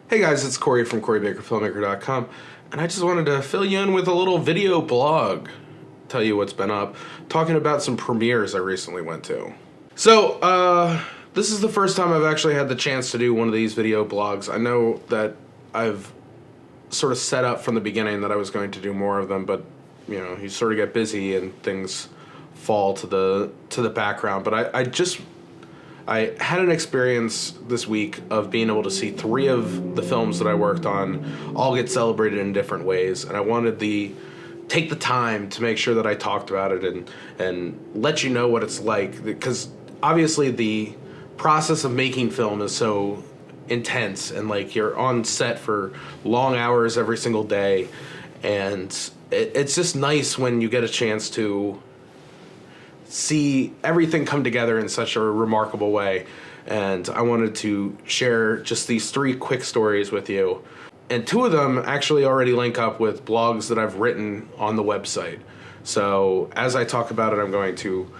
Hey guys, it's Cory from CoryBakerFilmmaker.com, and I just wanted to fill you in with a little video blog, tell you what's been up, talking about some premieres I recently went to. So, this is the first time I've actually had the chance to do one of these video blogs. I know that I've sort of set up from the beginning that I was going to do more of them, but you know, you sort of get busy and things fall to the background. But I had an experience this week of being able to see 3 of the films that I worked on all get celebrated in different ways, and I wanted to take the time to make sure that I talked about it and let you know what it's like, because obviously the process of making film is so intense, and like you're on set for long hours every single day, and it's just nice when you get a chance to see everything come together in such a remarkable way. And I wanted to share just these 3 quick stories with you, and 2 of them actually already link up with blogs that I've written on the website. So as I talk about it, I'm going to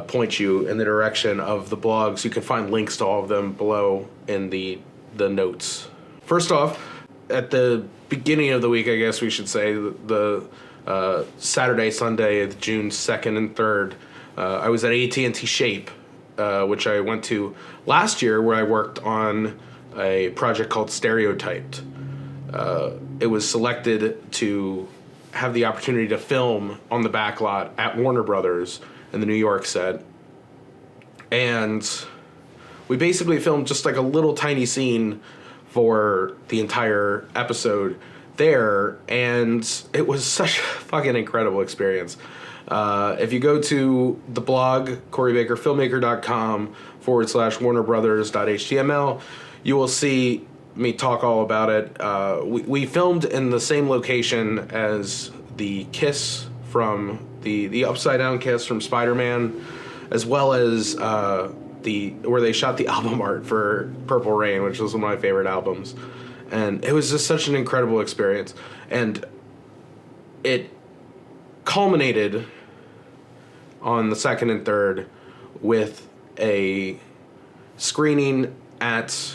point you in the direction of the blogs. You can find links to all of them below in the notes. First off, at the beginning of the week, I guess we should say, the Saturday, Sunday, June 2nd and 3rd, I was at AT&T Shape, which I went to last year, where I worked on a project called Stereotyped. It was selected to have the opportunity to film on the back lot at Warner Brothers in the New York set. And we basically filmed just like a little tiny scene for the entire episode there, and it was such a fucking incredible experience. If you go to the blog, CoryBakerFilmmaker.com/WarnerBrothers.html, you will see me talk all about it. We filmed in the same location as the kiss from the upside down kiss from Spider-Man, as well as where they shot the album art for Purple Rain, which was one of my favorite albums. And it was just such an incredible experience. And it culminated on the 2nd and 3rd with a screening at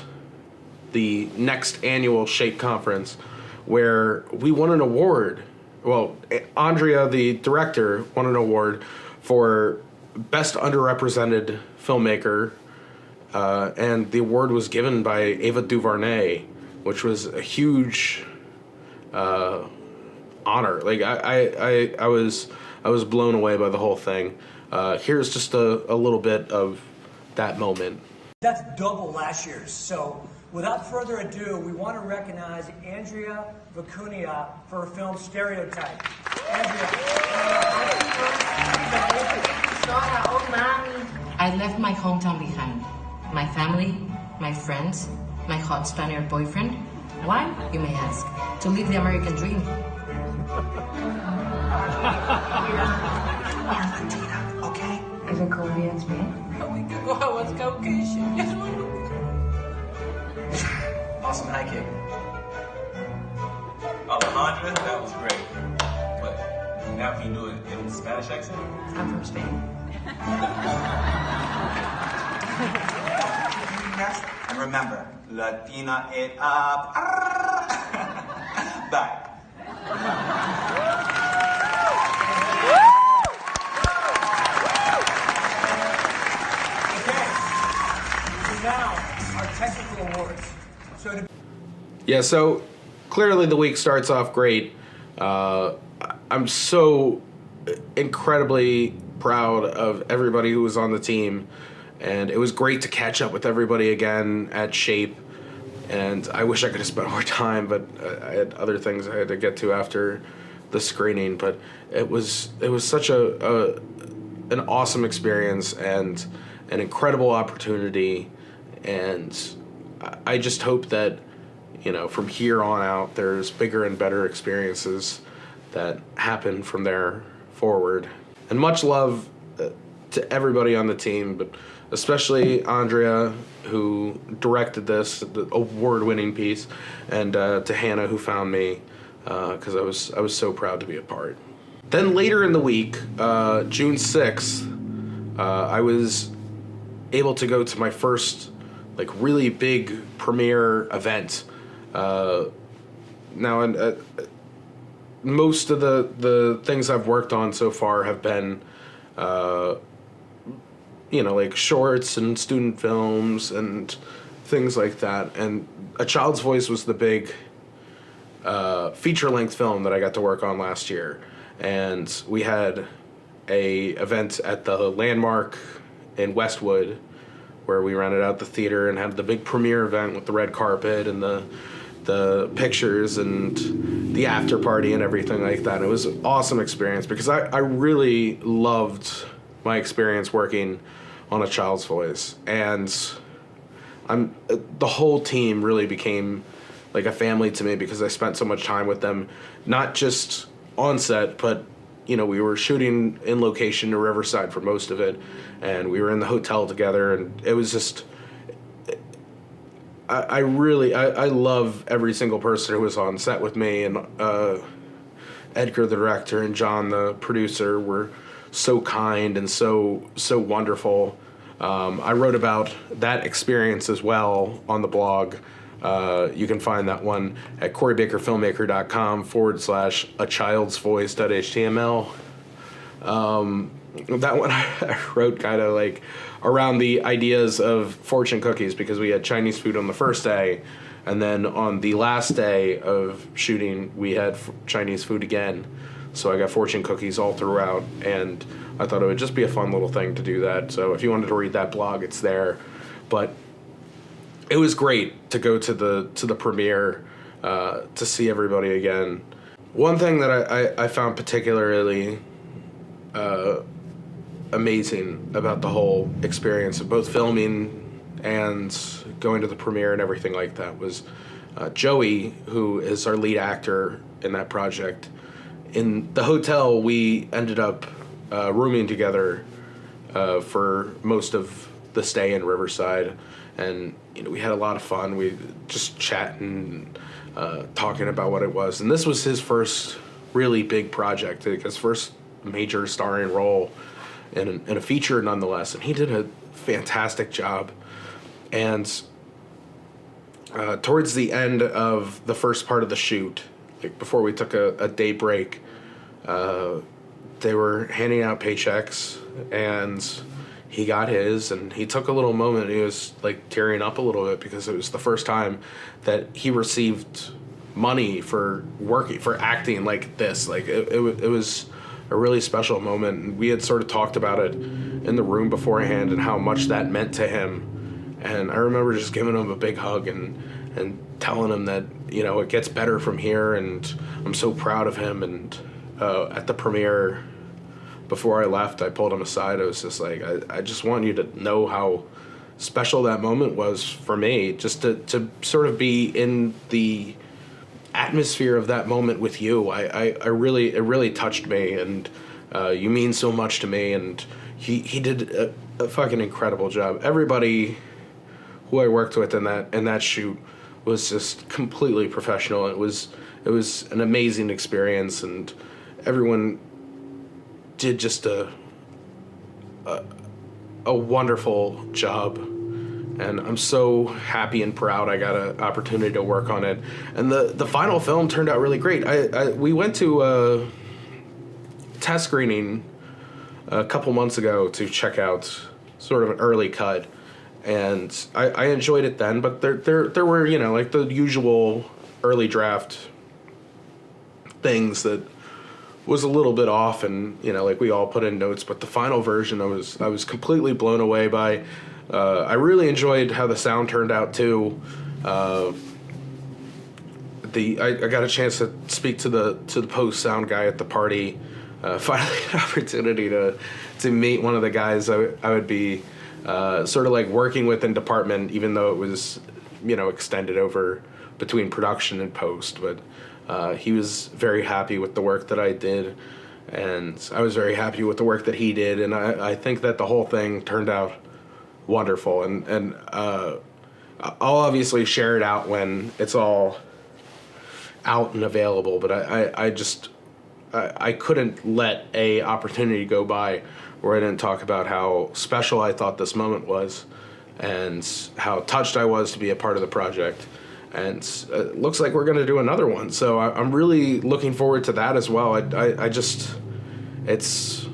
the next annual Shape conference, where we won an award. Well, Andrea, the director, won an award for Best Underrepresented Filmmaker, and the award was given by Ava Duvernay, which was a huge honor. Like I was blown away by the whole thing. Here's just a little bit of that moment. That's double last year's. So without further ado, we want to recognize Andrea Vicuña for her film Stereotype. Andrea. I left my hometown behind. My family, my friends, my hot Spaniard boyfriend. Why, you may ask? To live the American dream. Argentina, okay? Is it Colombian Spain? We could go out with Caucasian. Yes, we do. Awesome high kick. Alejandra, that was great. But now can you do it in the Spanish accent? I'm from Spain. And remember, Latina it up. Back. Okay. So now, our technical awards. Yeah, so clearly the week starts off great. I'm so incredibly proud of everybody who was on the team, and it was great to catch up with everybody again at Shape. And I wish I could have spent more time, but I had other things I had to get to after the screening. But it was such an awesome experience and an incredible opportunity, and I just hope that, you know, from here on out, there's bigger and better experiences that happen from there forward. And much love to everybody on the team, but especially Andrea, who directed this, the award-winning piece, and to Hannah, who found me, because I was so proud to be a part. Then later in the week, June 6th, I was able to go to my first like really big premiere event Now, and most of the things I've worked on so far have been, like shorts and student films and things like that. And A Child's Voice was the big feature-length film that I got to work on last year. And we had a event at the Landmark in Westwood where we rented out the theater and had the big premiere event with the red carpet and the pictures and the after party and everything like that. It was an awesome experience because I really loved my experience working on A Child's Voice. And the whole team really became like a family to me because I spent so much time with them, not just on set, but we were shooting in location in Riverside for most of it, and we were in the hotel together, and it was just, I love every single person who was on set with me, and Edgar, the director, and John, the producer, were so kind and so wonderful. I wrote about that experience as well on the blog. You can find that one at CoryBakerFilmmaker.com/achildsvoice.html. That one I wrote kind of like around the ideas of fortune cookies because we had Chinese food on the first day, and then on the last day of shooting we had Chinese food again. So I got fortune cookies all throughout, and I thought it would just be a fun little thing to do that. So if you wanted to read that blog, it's there. But it was great to go to the premiere, to see everybody again. One thing that I found particularly amazing about the whole experience of both filming and going to the premiere and everything like that was Joey, who is our lead actor in that project. In the hotel, we ended up rooming together for most of the stay in Riverside, and we had a lot of fun. We just chatting, talking about what it was, and this was his first really big project, his first major starring role in a feature, nonetheless, and he did a fantastic job. And towards the end of the first part of the shoot, like before we took a day break, they were handing out paychecks, and he got his, and he took a little moment. He was like tearing up a little bit because it was the first time that he received money for working, for acting like this. Like it was a really special moment, and we had sort of talked about it in the room beforehand and how much that meant to him. And I remember just giving him a big hug and telling him that it gets better from here, and I'm so proud of him. And at the premiere, before I left, I pulled him aside. I was just like, I just want you to know how special that moment was for me, just to sort of be in the atmosphere of that moment with you. It really touched me, and you mean so much to me. And he did a fucking incredible job. Everybody who I worked with in that shoot was just completely professional. It was an amazing experience, and everyone did just a wonderful job, and I'm so happy and proud I got an opportunity to work on it. And the final film turned out really great. We went to a test screening a couple months ago to check out sort of an early cut, and I enjoyed it then, but there were like the usual early draft things that was a little bit off, and like we all put in notes, but the final version I was completely blown away by. I really enjoyed how the sound turned out too. I got a chance to speak to the post sound guy at the party. Finally an opportunity to meet one of the guys I would be sort of like working with in department, even though it was extended over between production and post, but he was very happy with the work that I did, and I was very happy with the work that he did, and I think that the whole thing turned out wonderful, and I'll obviously share it out when it's all out and available, but I couldn't let a opportunity go by where I didn't talk about how special I thought this moment was, and how touched I was to be a part of the project. and it looks like we're going to do another one. So I'm really looking forward to that as well. I just, it's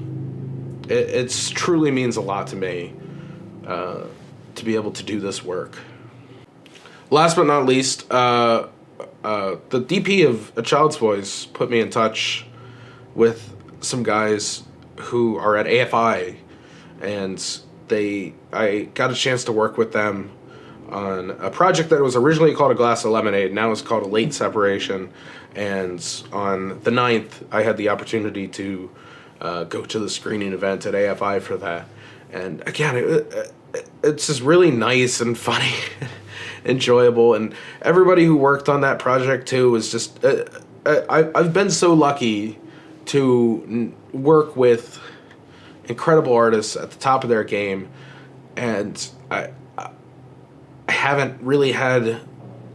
truly means a lot to me to be able to do this work. Last but not least, the DP of A Child's Voice put me in touch with some guys who are at AFI, and I got a chance to work with them on a project that was originally called A Glass of Lemonade, now it's called A Late Separation, and on the 9th, I had the opportunity to go to the screening event at AFI for that. And again, it's just really nice and funny, enjoyable, and everybody who worked on that project too was just. I've been so lucky to work with incredible artists at the top of their game, and I haven't really had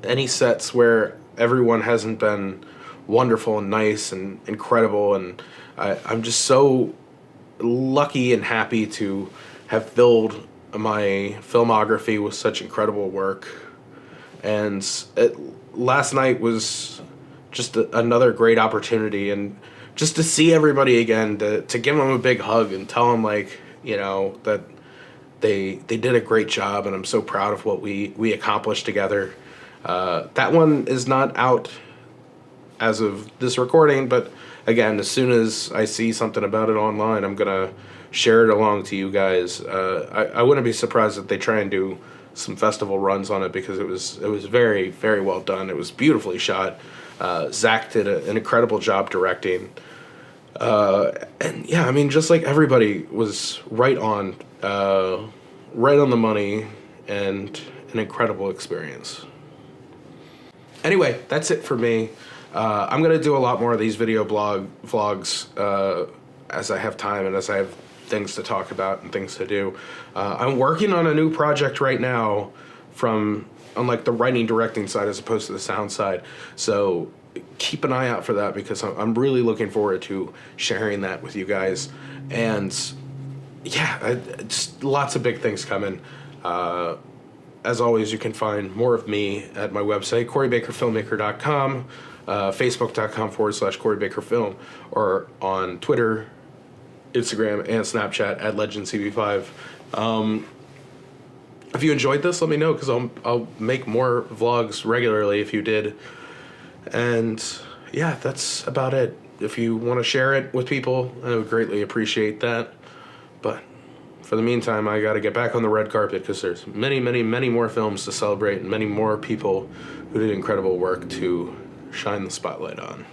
any sets where everyone hasn't been wonderful and nice and incredible, and I'm just so lucky and happy to have filled my filmography with such incredible work. And last night was just another great opportunity, and just to see everybody again, to give them a big hug and tell them, like, you know, that they did a great job, and I'm so proud of what we accomplished together. That one is not out as of this recording, but again, as soon as I see something about it online, I'm gonna share it along to you guys. I wouldn't be surprised if they try and do some festival runs on it, because it was very, very well done. It was beautifully shot. Zach did an incredible job directing. And yeah, I mean, just like everybody was right on the money, and an incredible experience. Anyway, that's it for me. I'm going to do a lot more of these video vlogs as I have time and as I have things to talk about and things to do. I'm working on a new project right now on like the writing directing side as opposed to the sound side. So keep an eye out for that, because I'm really looking forward to sharing that with you guys. And yeah, just lots of big things coming. As always, you can find more of me at my website, CoryBakerFilmmaker.com, Facebook.com/CoryBakerFilm, or on Twitter, Instagram, and Snapchat at LegendCB5. If you enjoyed this, let me know, because I'll make more vlogs regularly if you did. And yeah, that's about it. If you want to share it with people, I would greatly appreciate that. But for the meantime, I got to get back on the red carpet, because there's many, many, many more films to celebrate, and many more people who did incredible work to shine the spotlight on.